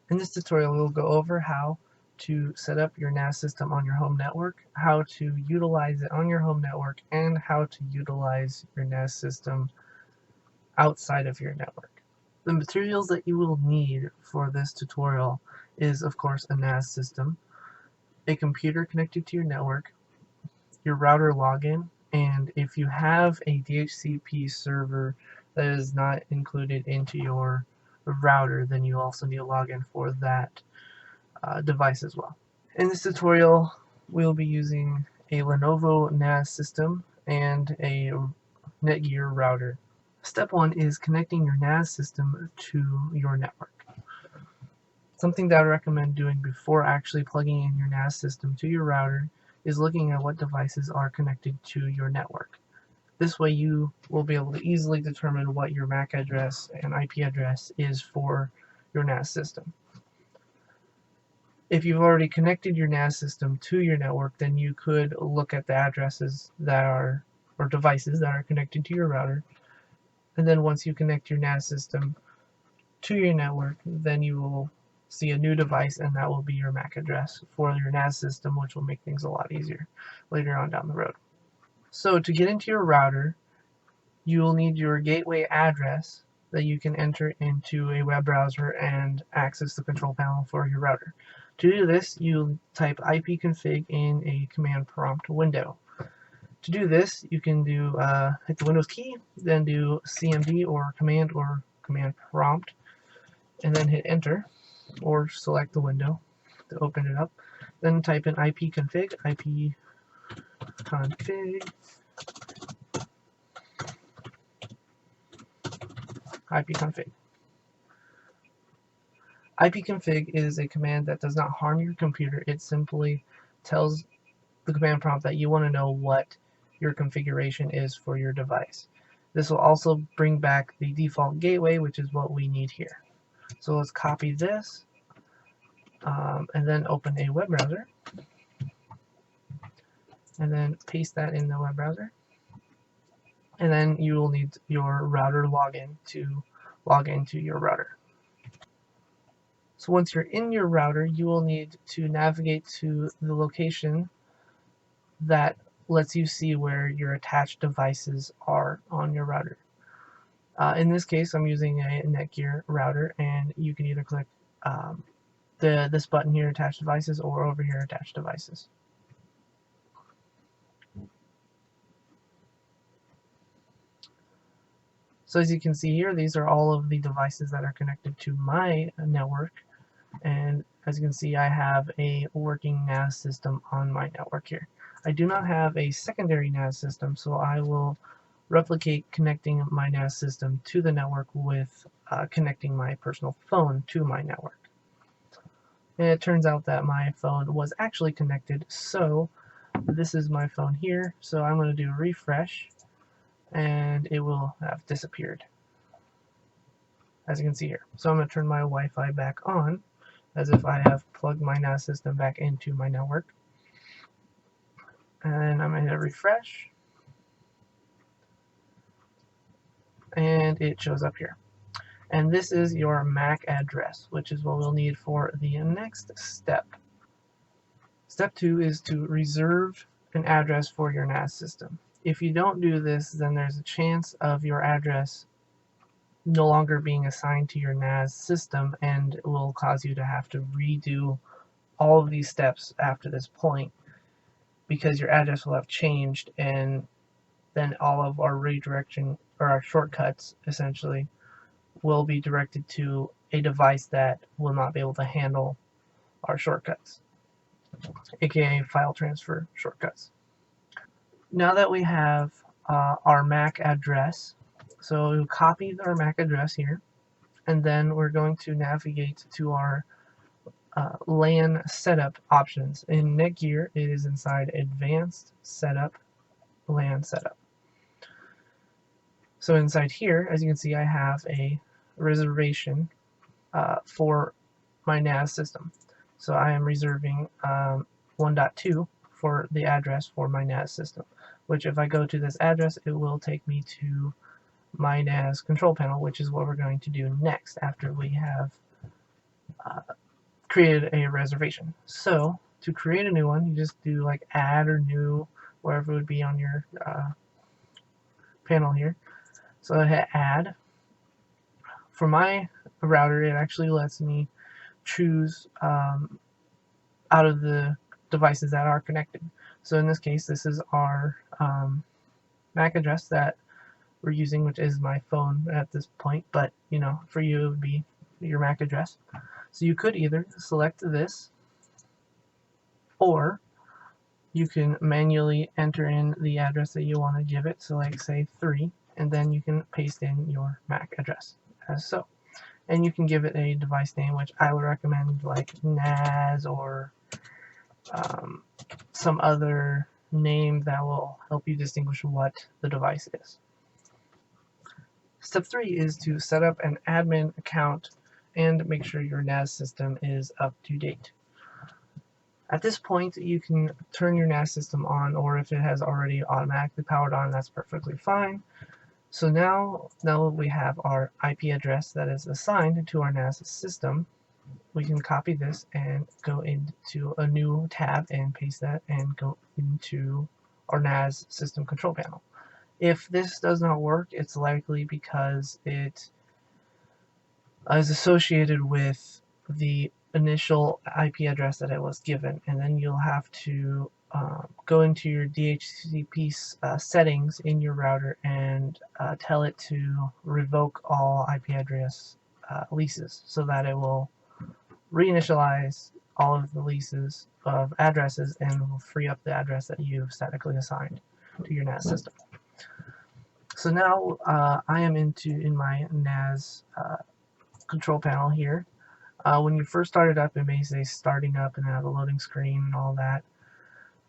In this tutorial, we'll go over how to set up your NAS system on your home network, how to utilize it on your home network, and how to utilize your NAS system outside of your network. The materials that you will need for this tutorial is, of course, a NAS system, a computer connected to your network, your router login, and if you have a DHCP server that is not included into your router, then you also need a login for that device as well. In this tutorial, we'll be using a Lenovo NAS system and a Netgear router. Step 1 is connecting your NAS system to your network. Something that I recommend doing before actually plugging in your NAS system to your router is looking at what devices are connected to your network. This way you will be able to easily determine what your MAC address and IP address is for your NAS system. If you've already connected your NAS system to your network, then you could look at the addresses that are, or devices that are connected to your router. And then once you connect your NAS system to your network, then you will see a new device, and that will be your MAC address for your NAS system, which will make things a lot easier later on down the road. So to get into your router, you will need your gateway address that you can enter into a web browser and access the control panel for your router. To do this, you type ipconfig in a command prompt window. To do this, you can do hit the Windows key, then do CMD or command prompt, and then hit enter, or select the window to open it up. Then type in ipconfig, ipconfig. ipconfig is a command that does not harm your computer. It simply tells the command prompt that you want to know what your configuration is for your device. This will also bring back the default gateway, which is what we need here. So let's copy this and then open a web browser and then paste that in the web browser. And then you will need your router login to log into your router. So once you're in your router, you will need to navigate to the location that lets you see where your attached devices are on your router. In this case, I'm using a Netgear router, and you can either click this button here, attached devices, or over here, attached devices. So as you can see here, these are all of the devices that are connected to my network. And as you can see, I have a working NAS system on my network here. I do not have a secondary NAS system, so I will replicate connecting my NAS system to the network with connecting my personal phone to my network. And it turns out that my phone was actually connected, so this is my phone here. So I'm going to do refresh, and it will have disappeared, as you can see here. So I'm going to turn my Wi-Fi back on, as if I have plugged my NAS system back into my network. And I'm going to hit refresh, and it shows up here. And this is your MAC address, which is what we'll need for the next step. Step 2 is to reserve an address for your NAS system. If you don't do this, then there's a chance of your address no longer being assigned to your NAS system, and it will cause you to have to redo all of these steps after this point, because your address will have changed, and then all of our redirection, or our shortcuts essentially, will be directed to a device that will not be able to handle our shortcuts, aka file transfer shortcuts. Now that we have our MAC address, so we'll copy our MAC address here, and then we're going to navigate to our LAN setup options. In Netgear, it is inside Advanced Setup, LAN Setup. So inside here, as you can see, I have a reservation for my NAS system. So I am reserving 1.2 for the address for my NAS system, which if I go to this address, it will take me to my NAS control panel, which is what we're going to do next after we have created a reservation. So to create a new one, you just do like add or new, wherever it would be on your panel here. So I hit add. For my router, it actually lets me choose out of the devices that are connected. So in this case, this is our MAC address that we're using, which is my phone at this point, but you know, for you it would be your MAC address. So you could either select this, or you can manually enter in the address that you want to give it, so like say 3, and then you can paste in your MAC address as so. And you can give it a device name, which I would recommend like NAS or some other name that will help you distinguish what the device is. Step 3 is to set up an admin account and make sure your NAS system is up to date. At this point, you can turn your NAS system on, or if it has already automatically powered on, that's perfectly fine. So now we have our IP address that is assigned to our NAS system. We can copy this and go into a new tab and paste that and go into our NAS system control panel. If this does not work, it's likely because it is associated with the initial IP address that it was given, and then you'll have to go into your DHCP settings in your router and tell it to revoke all IP address leases so that it will reinitialize all of the leases of addresses and will free up the address that you've statically assigned to your NAS system. So now I am in my NAS control panel here. When you first start it up, it may say starting up and have a loading screen and all that.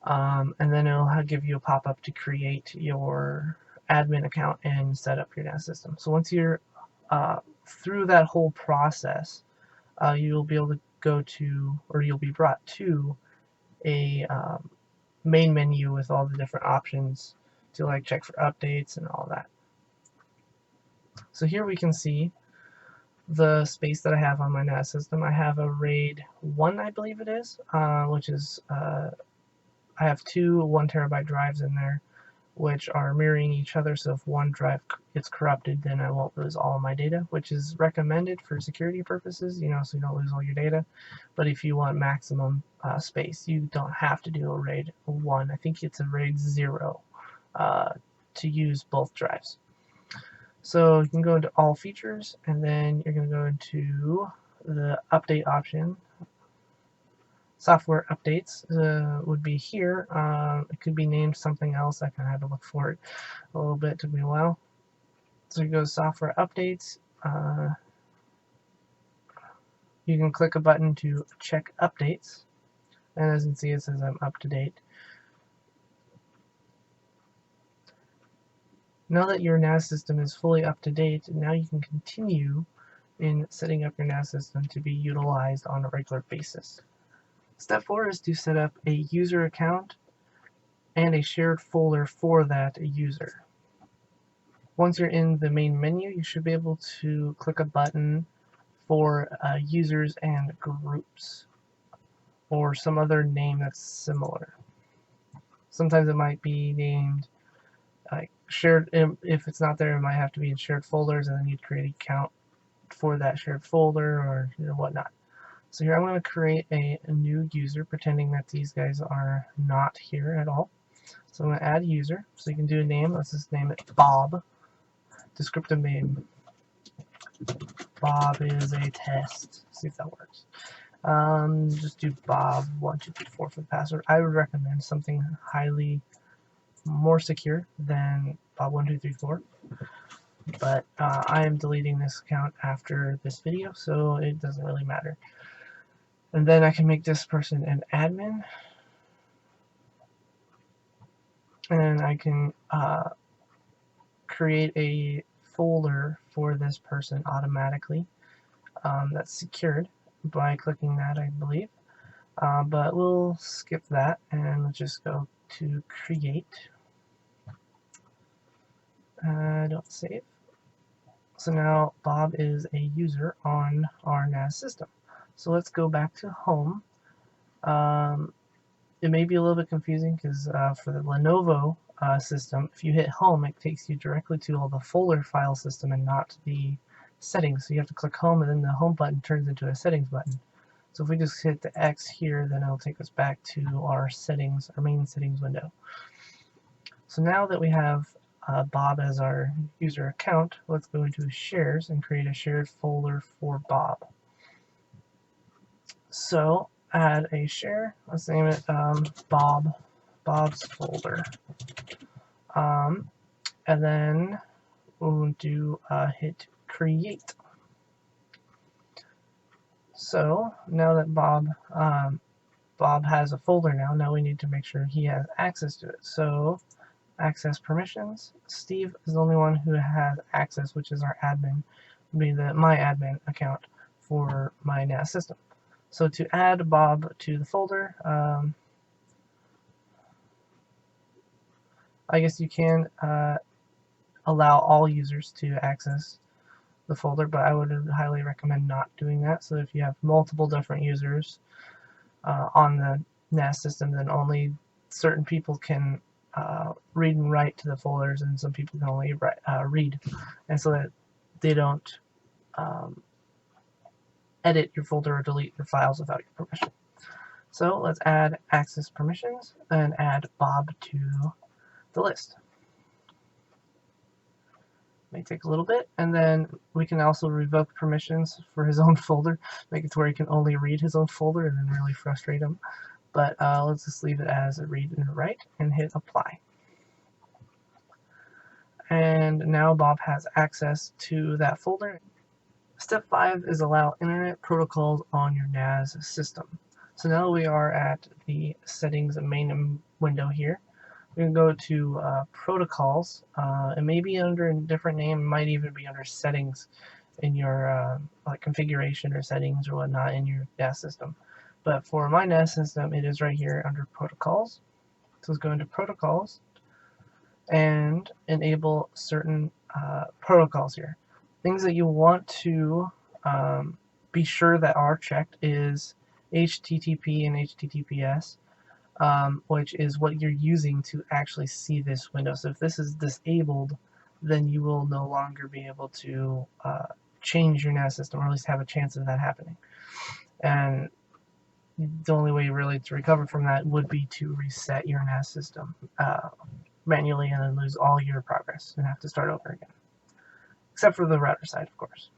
And then it'll give you a pop-up to create your admin account and set up your NAS system. So once you're through that whole process, you'll be able to go to, or you'll be brought to a main menu with all the different options to like check for updates and all that. So here we can see the space that I have on my NAS system. I have a RAID 1, I believe it is, which is I have 2 1 terabyte drives in there, which are mirroring each other, so if one drive gets corrupted, then I won't lose all of my data, which is recommended for security purposes, you know, so you don't lose all your data. But if you want maximum space, you don't have to do a RAID 1. I think it's a RAID 0 to use both drives. So you can go into all features, and then you're going to go into the update option. Software updates would be here. It could be named something else. I kind of had to look for it a little bit. It took me a while. So you go to software updates. You can click a button to check updates. And as you can see, it says I'm up to date. Now that your NAS system is fully up to date, now you can continue in setting up your NAS system to be utilized on a regular basis. Step 4 is to set up a user account and a shared folder for that user. Once you're in the main menu, you should be able to click a button for users and groups, or some other name that's similar. Sometimes it might be named like shared. If it's not there, it might have to be in shared folders, and then you'd create an account for that shared folder, or whatnot. So here I'm going to create a new user, pretending that these guys are not here at all. So I'm going to add a user. So you can do a name. Let's just name it Bob. Descriptive name. Bob is a test. See if that works. Just do Bob1234 for the password. I would recommend something highly more secure than Bob1234. But I am deleting this account after this video, so it doesn't really matter. And then I can make this person an admin, and I can create a folder for this person automatically that's secured by clicking that, I believe. But we'll skip that and let's just go to create. Don't save. So now Bob is a user on our NAS system. So let's go back to home. It may be a little bit confusing because for the Lenovo system, if you hit home, it takes you directly to all the folder file system and not the settings. So you have to click home, and then the home button turns into a settings button. So if we just hit the X here, then it'll take us back to our settings, our main settings window. So now that we have Bob as our user account, let's go into shares and create a shared folder for Bob. So add a share, let's name it Bob's folder. And then we'll do hit create. So now that Bob has a folder now we need to make sure he has access to it. So access permissions. Steve is the only one who has access, which is our admin, be my admin account for my NAS system. So to add Bob to the folder, I guess you can allow all users to access the folder, but I would highly recommend not doing that. So if you have multiple different users on the NAS system, then only certain people can read and write to the folders, and some people can only read, and so that they don't edit your folder or delete your files without your permission. So let's add access permissions and add Bob to the list. May take a little bit, and then we can also revoke permissions for his own folder, make it to where he can only read his own folder and then really frustrate him. But let's just leave it as a read and write and hit apply. And now Bob has access to that folder. Step 5 is allow internet protocols on your NAS system. So now we are at the settings main window here. We can go to protocols. It may be under a different name, it might even be under settings in your like configuration or settings or whatnot in your NAS system. But for my NAS system, it is right here under protocols. So let's go into protocols and enable certain protocols here. Things that you want to be sure that are checked is HTTP and HTTPS, which is what you're using to actually see this window. So if this is disabled, then you will no longer be able to change your NAS system, or at least have a chance of that happening. And the only way really to recover from that would be to reset your NAS system manually and then lose all your progress and have to start over again. Except for the router side, of course.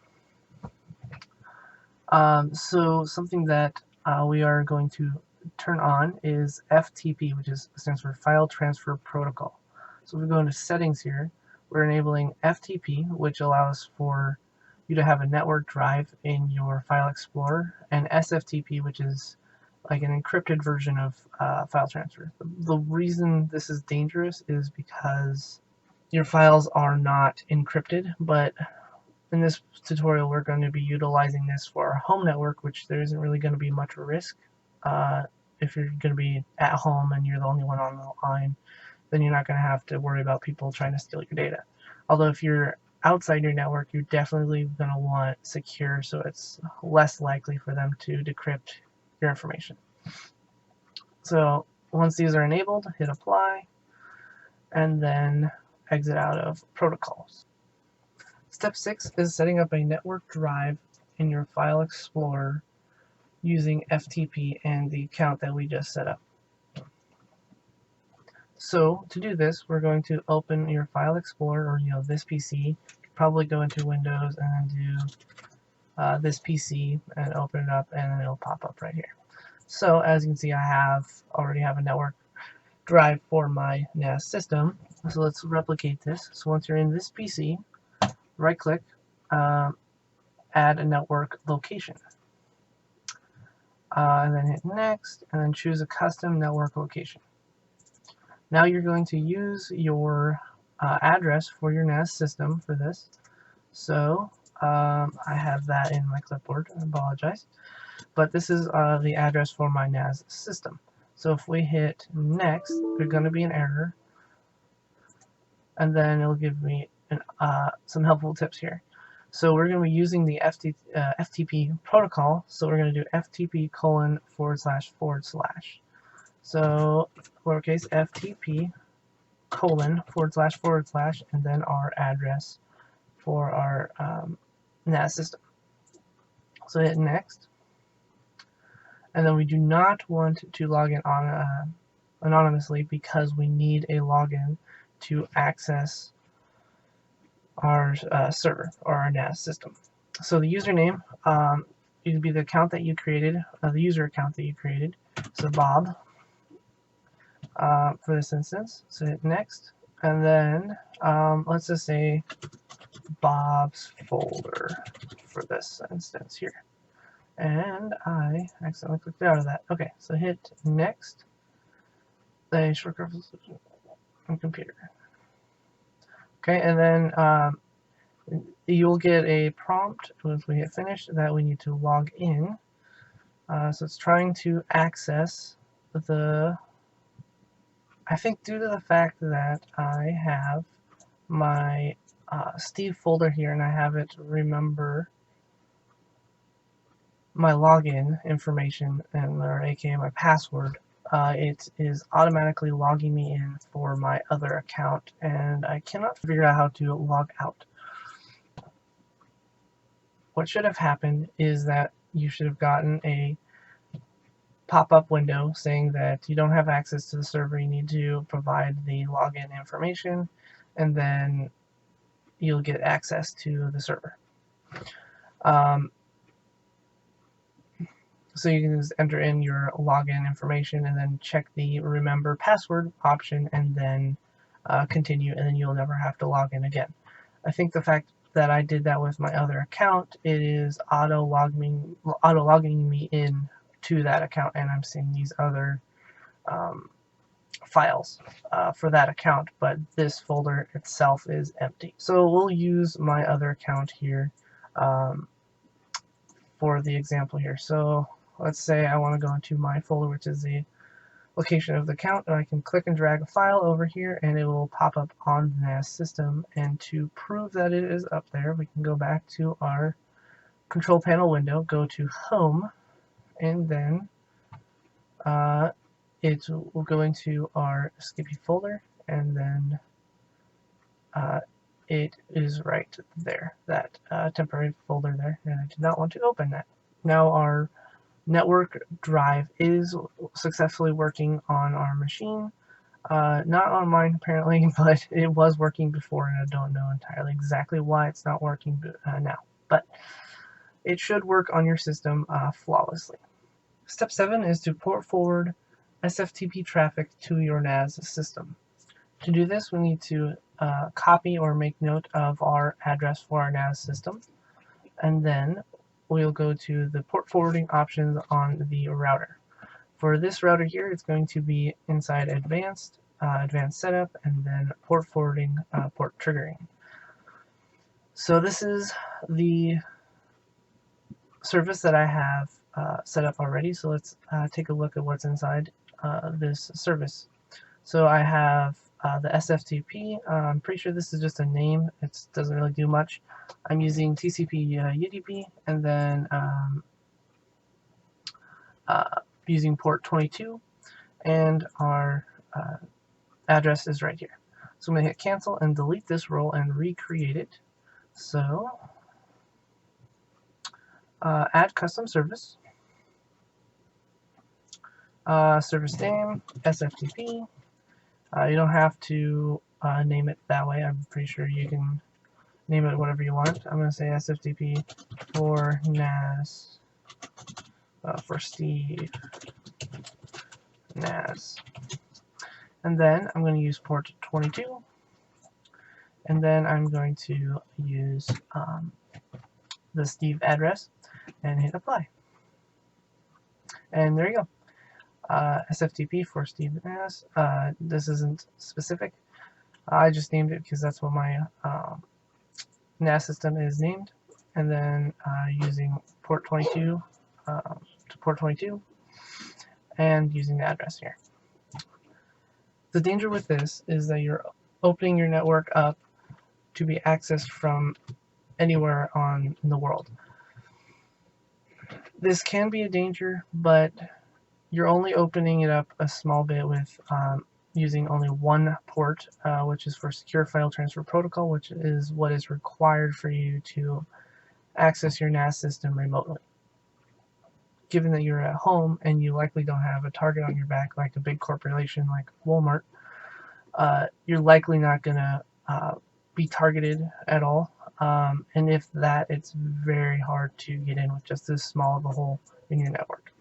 So something that we are going to turn on is FTP, which stands for File Transfer Protocol. So if we go into settings here, we're enabling FTP, which allows for you to have a network drive in your File Explorer, and SFTP, which is like an encrypted version of file transfer. The reason this is dangerous is because your files are not encrypted, but in this tutorial we're going to be utilizing this for our home network, which there isn't really going to be much risk. If you're going to be at home and you're the only one on the line, then you're not going to have to worry about people trying to steal your data. Although if you're outside your network, you're definitely going to want secure, so it's less likely for them to decrypt your information. So once these are enabled, hit apply and then exit out of protocols. Step 6 is setting up a network drive in your File Explorer using FTP and the account that we just set up. So to do this, we're going to open your File Explorer, or this PC. Probably go into Windows and then do this PC and open it up, and then it'll pop up right here. So as you can see, I already have a network drive for my NAS system. So let's replicate this. So once you're in this PC, right click, add a network location. And then hit next, and then choose a custom network location. Now you're going to use your address for your NAS system for this. So I have that in my clipboard, I apologize. But this is the address for my NAS system. So if we hit next, there's going to be an error, and then it'll give me some helpful tips here. So we're going to be using the FTP protocol. So we're going to do FTP : //. So lowercase FTP : // and then our address for our NAS system. So hit next. And then we do not want to log in on anonymously because we need a login to access our server or our NAS system. So the username, it would be the account that you created, the user account that you created. So Bob for this instance. So hit next, and then let's just say Bob's folder for this instance here. And I accidentally clicked out of that. Okay, so hit next. The shortcut on computer. Okay, and then you'll get a prompt once we hit finish that we need to log in. So it's trying to access the. I think due to the fact that I have my Steve folder here and I have it remember my login information and or aka my password, it is automatically logging me in for my other account and I cannot figure out how to log out. What should have happened is that you should have gotten a pop-up window saying that you don't have access to the server, you need to provide the login information, and then you'll get access to the server. So you can just enter in your login information and then check the remember password option and then continue, and then you'll never have to log in again. I think the fact that I did that with my other account, it is auto logging me in to that account, and I'm seeing these other files for that account, but this folder itself is empty. So we'll use my other account here for the example here. So let's say I want to go into my folder, which is the location of the account, and I can click and drag a file over here and it will pop up on the NAS system. And to prove that it is up there, we can go back to our control panel window, go to home, and then it will go into our Skippy folder, and then it is right there, that temporary folder there, and I did not want to open that. Now our network drive is successfully working on our machine. Not on mine apparently, but it was working before, and I don't know entirely exactly why it's not working now. But it should work on your system flawlessly. Step 7 is to port forward SFTP traffic to your NAS system. To do this, we need to copy or make note of our address for our NAS system, and then we'll go to the port forwarding options on the router. For this router here, it's going to be inside advanced setup, and then port forwarding, port triggering. So this is the service that I have set up already. So let's take a look at what's inside this service. So I have the SFTP. I'm pretty sure this is just a name. It doesn't really do much. I'm using TCP UDP, and then using port 22, and our address is right here. So I'm going to hit cancel and delete this role and recreate it. So add custom service, service name, SFTP. You don't have to name it that way. I'm pretty sure you can name it whatever you want. I'm going to say SFTP for NAS, for Steve NAS. And then I'm going to use port 22. And then I'm going to use the Steve address and hit apply. And there you go. SFTP for Steve NAS. This isn't specific. I just named it because that's what my NAS system is named. And then using port 22 to port 22 and using the address here. The danger with this is that you're opening your network up to be accessed from anywhere in the world. This can be a danger, but you're only opening it up a small bit with using only one port, which is for Secure File Transfer Protocol, which is what is required for you to access your NAS system remotely. Given that you're at home and you likely don't have a target on your back like a big corporation like Walmart, you're likely not going to be targeted at all. And if that, it's very hard to get in with just this small of a hole in your network.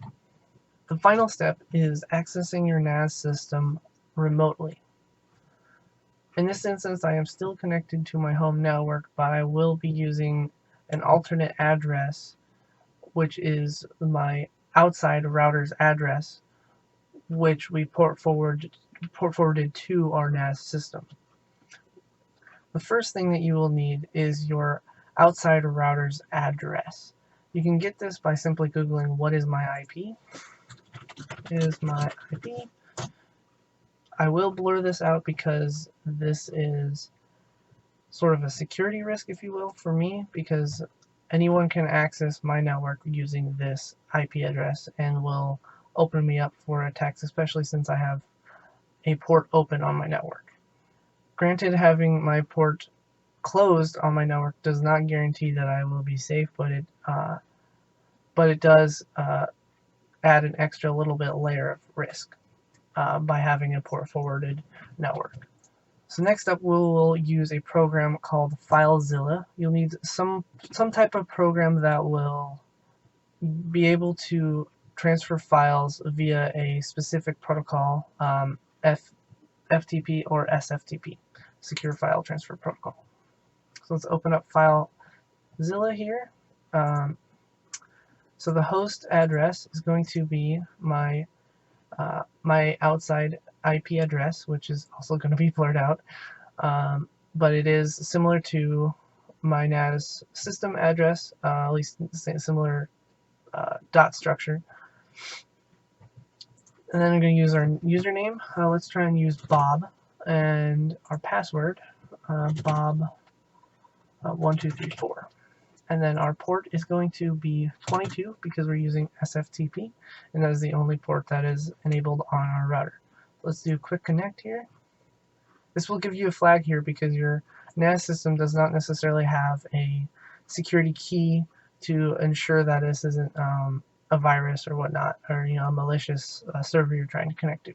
The final step is accessing your NAS system remotely. In this instance, I am still connected to my home network, but I will be using an alternate address, which is my outside router's address, which we port forwarded to our NAS system. The first thing that you will need is your outside router's address. You can get this by simply Googling "what is my IP?" Is my IP. I will blur this out because this is sort of a security risk, if you will, for me, because anyone can access my network using this IP address and will open me up for attacks, especially since I have a port open on my network. Granted, having my port closed on my network does not guarantee that I will be safe, but it does add an extra little bit layer of risk by having a port forwarded network. So next up, we'll use a program called FileZilla. You'll need some type of program that will be able to transfer files via a specific protocol, FTP or SFTP, Secure File Transfer Protocol. So let's open up FileZilla here. So the host address is going to be my outside IP address, which is also going to be blurred out, but it is similar to my NAS system address, at least similar dot structure. And then I'm going to use our username. Let's try and use Bob, and our password, Bob1234. And then our port is going to be 22 because we're using SFTP, and that is the only port that is enabled on our router. Let's do quick connect here. This will give you a flag here because your NAS system does not necessarily have a security key to ensure that this isn't a virus or whatnot, or a malicious server you're trying to connect to.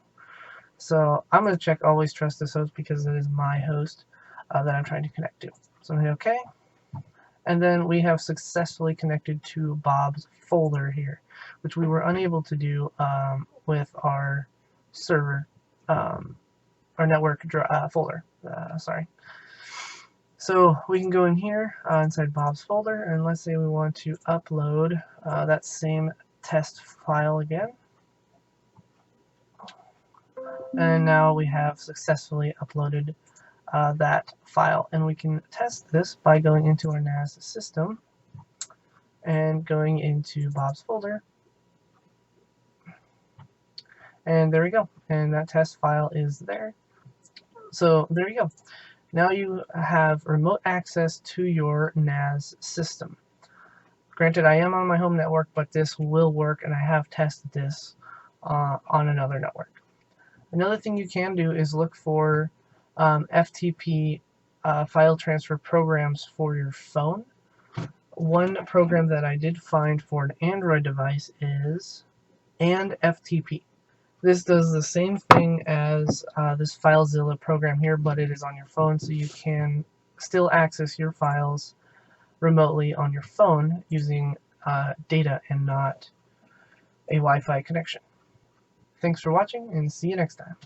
So I'm going to check always trust this host because it is my host that I'm trying to connect to. So I'm going to hit OK. And then we have successfully connected to Bob's folder here, which we were unable to do with our server, our network folder. Sorry. So we can go in here inside Bob's folder, and let's say we want to upload that same test file again. And now we have successfully uploaded that file, and we can test this by going into our NAS system and going into Bob's folder, and there we go, and that test file is there. So there you go. Now you have remote access to your NAS system. Granted, I am on my home network, but this will work, and I have tested this on another network. Another thing you can do is look for FTP file transfer programs for your phone. One program that I did find for an Android device is FTP. This does the same thing as this FileZilla program here, but it is on your phone, so you can still access your files remotely on your phone using data and not a Wi-Fi connection. Thanks for watching, and see you next time.